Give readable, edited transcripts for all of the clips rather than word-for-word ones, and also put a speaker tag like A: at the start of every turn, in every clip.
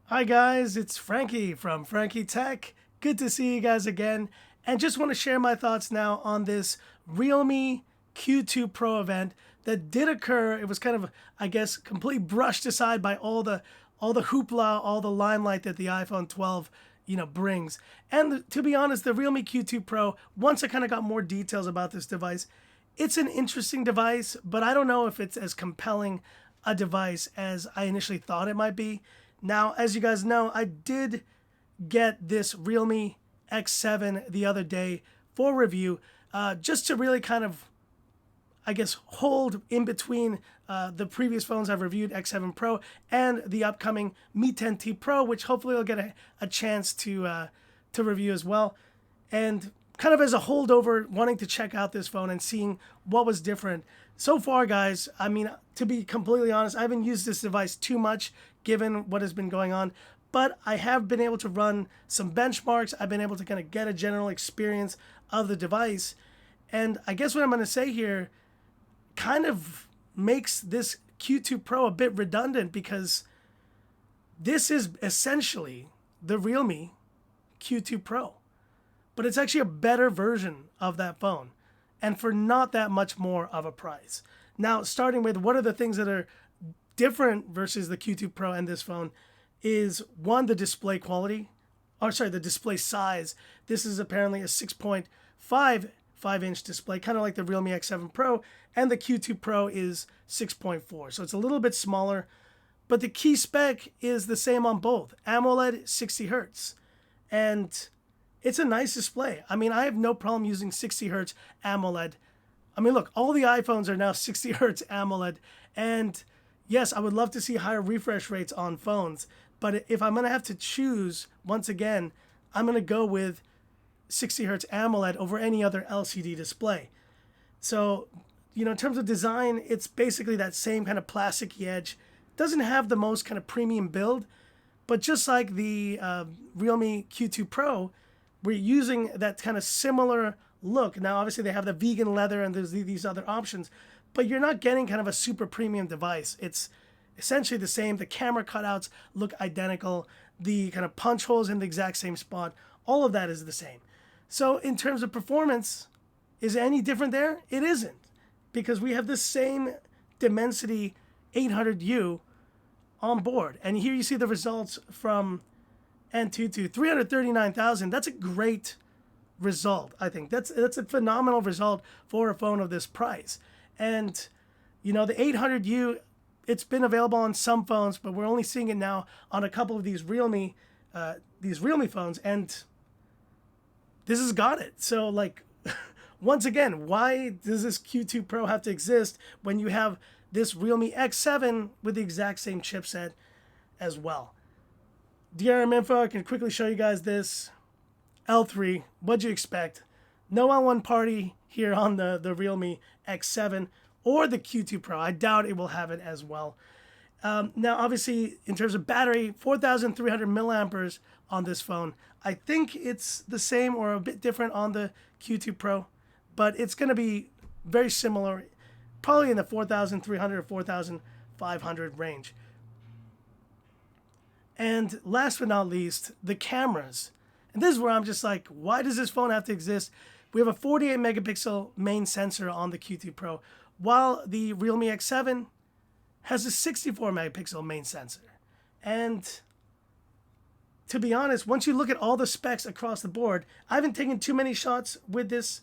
A: Hi guys, it's Frankie from Frankie Tech. Good to see you guys again. And just want to share my thoughts now on this Realme Q2 Pro event that did occur. It was kind of, I guess, completely brushed aside by all the hoopla, all the limelight that the iPhone 12 brings. And to be honest, the Realme Q2 Pro, once I kind of got more details about this device, it's an interesting device, but I don't know if it's as compelling a device as I initially thought it might be. Now, as you guys know, I did get this Realme X7 the other day for review, just to really kind of, I guess, hold in between the previous phones I've reviewed, X7 Pro, and the upcoming Mi 10T Pro, which hopefully I'll get a chance to review as well. And kind of as a holdover, wanting to check out this phone and seeing what was different. So far, guys, I mean, to be completely honest, I haven't used this device too much given what has been going on, but I have been able to run some benchmarks. I've been able to kind of get a general experience of the device. And I guess what I'm going to say here kind of makes this Q2 Pro a bit redundant because this is essentially the Realme Q2 Pro, but it's actually a better version of that phone and for not that much more of a price. Now, starting with what are the things that are different versus the Q2 Pro and this phone is one, the display quality, or sorry, the display size. This is apparently a 6.55-inch display, kind of like the Realme X7 Pro, and the Q2 Pro is 6.4. So it's a little bit smaller, but the key spec is the same on both. AMOLED 60 hertz. And it's a nice display. I mean, I have no problem using 60 hertz AMOLED. I mean, look, all the iPhones are now 60 hertz AMOLED. And yes, I would love to see higher refresh rates on phones. But if I'm going to have to choose, once again, I'm going to go with 60 hertz AMOLED over any other LCD display. So, in terms of design, it's basically that same kind of plasticky edge. Doesn't have the most kind of premium build, but just like the Realme Q2 Pro, we're using that kind of similar look. Now, obviously, they have the vegan leather and there's these other options, but you're not getting kind of a super premium device. It's essentially the same. The camera cutouts look identical. The kind of punch holes in the exact same spot. All of that is the same. So in terms of performance, is it any different there? It isn't, because we have the same Dimensity 800U on board. And here you see the results from Antutu, 339,000. That's a great result, I think. That's a phenomenal result for a phone of this price. And the 800U, it's been available on some phones, but we're only seeing it now on a couple of these Realme phones, and this has got it. So, like, once again, why does this Q2 Pro have to exist when you have this Realme X7 with the exact same chipset as well? DRM info, I can quickly show you guys this. L3, what'd you expect? No L1 party here on the Realme X7 or the Q2 Pro. I doubt it will have it as well. Now, obviously, in terms of battery, 4,300 milliamperes on this phone. I think it's the same or a bit different on the Q2 Pro, but it's going to be very similar, probably in the 4,300 or 4,500 range. And last but not least, the cameras. And this is where I'm just like, why does this phone have to exist? We have a 48 megapixel main sensor on the Q2 Pro, while the Realme X7 has a 64 megapixel main sensor. And to be honest, once you look at all the specs across the board, I haven't taken too many shots with this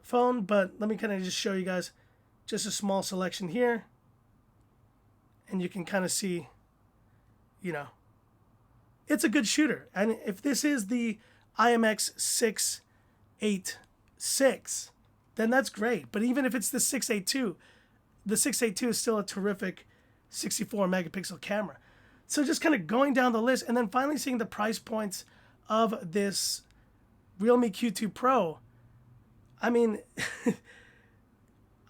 A: phone, but let me kind of just show you guys just a small selection here. And you can kind of see, it's a good shooter. And if this is the IMX 686, then that's great. But even if it's the 682, the 682 is still a terrific 64 megapixel camera. So just kind of going down the list and then finally seeing the price points of this Realme Q2 Pro. I mean,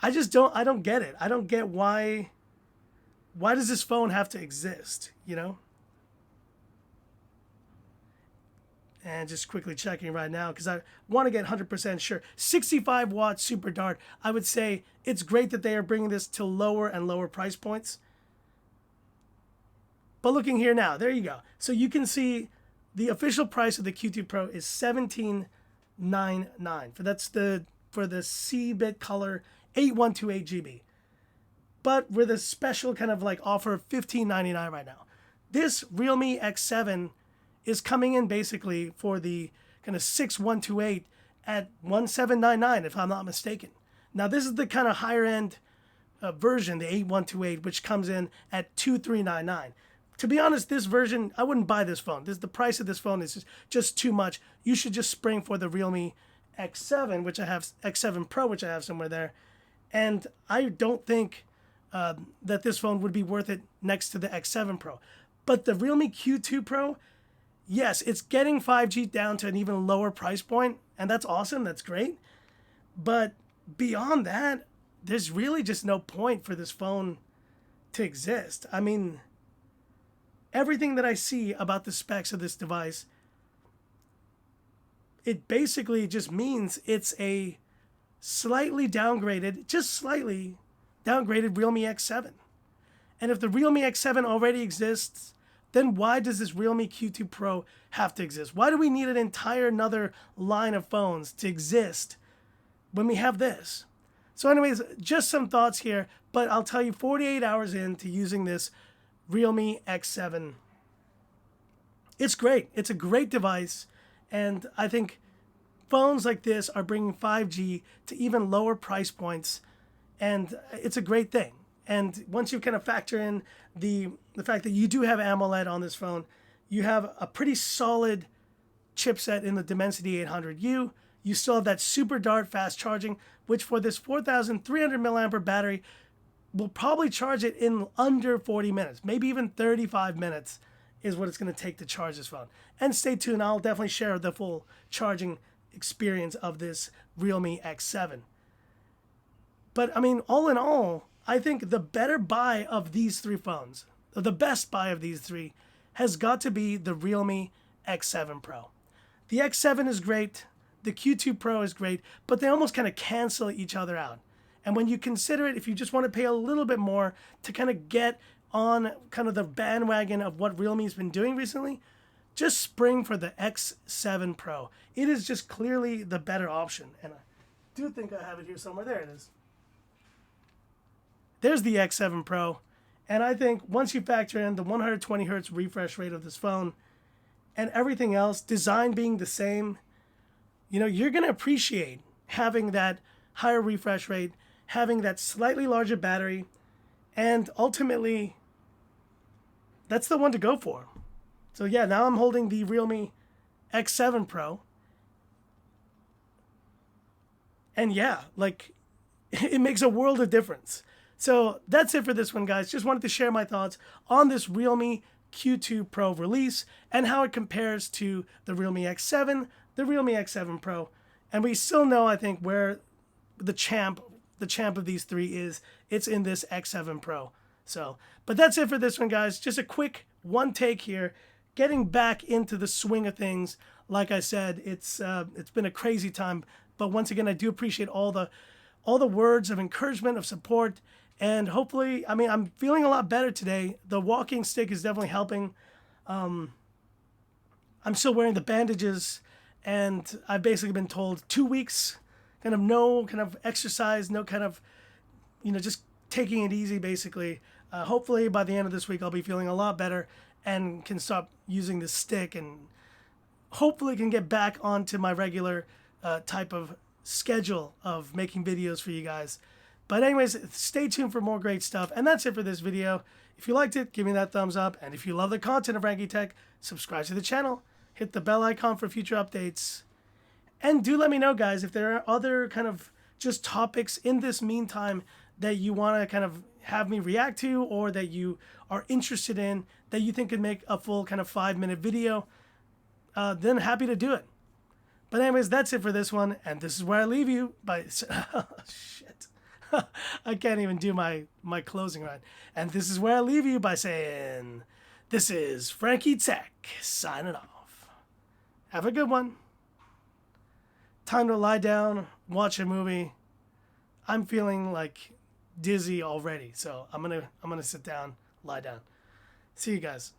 A: I don't get it. I don't get why does this phone have to exist, And just quickly checking right now because I want to get 100% sure. 65 watt super dart. I would say it's great that they are bringing this to lower and lower price points. But looking here now, there you go. So you can see the official price of the Q2 Pro is $17.99. For the C-bit color 8128 GB. But with a special kind of like offer of $15.99 right now. This Realme X7 is coming in basically for the kind of 6128 at $1799 if I'm not mistaken. Now this is the kind of higher end version, the 8128, which comes in at $2399. To be honest, this version, I wouldn't buy this phone. The price of this phone is just too much. You should just spring for the Realme X7, which I have, X7 Pro, which I have somewhere there. And I don't think that this phone would be worth it next to the X7 Pro. But the Realme Q2 Pro, yes, it's getting 5G down to an even lower price point, and that's awesome, that's great. But beyond that, there's really just no point for this phone to exist. I mean, everything that I see about the specs of this device, it basically just means it's a slightly downgraded, just slightly downgraded Realme X7. And if the Realme X7 already exists, then why does this Realme Q2 Pro have to exist? Why do we need an entire another line of phones to exist when we have this? So anyways, just some thoughts here, but I'll tell you 48 hours into using this Realme X7, it's great. It's a great device, and I think phones like this are bringing 5G to even lower price points, and it's a great thing. And once you kind of factor in the fact that you do have AMOLED on this phone, you have a pretty solid chipset in the Dimensity 800U. You still have that super dart fast charging, which for this 4,300 milliampere battery will probably charge it in under 40 minutes, maybe even 35 minutes is what it's going to take to charge this phone. And stay tuned, I'll definitely share the full charging experience of this Realme X7. But I mean, all in all, I think the better buy of these three phones, the best buy of these three, has got to be the Realme X7 Pro. The X7 is great, the Q2 Pro is great, but they almost kind of cancel each other out. And when you consider it, if you just want to pay a little bit more to kind of get on kind of the bandwagon of what Realme's been doing recently, just spring for the X7 Pro. It is just clearly the better option. And I do think I have it here somewhere. There it is. There's the X7 Pro. And I think once you factor in the 120 hertz refresh rate of this phone and everything else, design being the same, you know, you're going to appreciate having that higher refresh rate, having that slightly larger battery, and ultimately, that's the one to go for. So yeah, now I'm holding the Realme X7 Pro. And yeah, like, it makes a world of difference. So that's it for this one, guys. Just wanted to share my thoughts on this Realme Q2 Pro release and how it compares to the Realme X7, the Realme X7 Pro. And we still know, I think, where the champ of these three is. It's in this X7 Pro. So, but that's it for this one, guys. Just a quick one take here, getting back into the swing of things. Like I said, it's been a crazy time, but once again, I do appreciate all the words of encouragement, of support, and hopefully, I mean, I'm feeling a lot better today. The walking stick is definitely helping. I'm still wearing the bandages, and I've basically been told 2 weeks, kind of no kind of exercise, no kind of, you know, just taking it easy, basically. Hopefully by the end of this week, I'll be feeling a lot better and can stop using the stick and hopefully can get back onto my regular type of schedule of making videos for you guys. But anyways, stay tuned for more great stuff. And that's it for this video. If you liked it, give me that thumbs up. And if you love the content of Frankie Tech, subscribe to the channel, hit the bell icon for future updates. And do let me know, guys, if there are other kind of just topics in this meantime that you want to kind of have me react to, or that you are interested in, that you think could make a full kind of 5-minute video, then happy to do it. But anyways, that's it for this one. And this is where I leave you by... oh, shit. I can't even do my closing right. And this is where I leave you by saying, this is Frankie Tech signing off. Have a good one. Time to lie down, watch a movie. I'm feeling like dizzy already, so I'm gonna sit down, lie down. See you guys.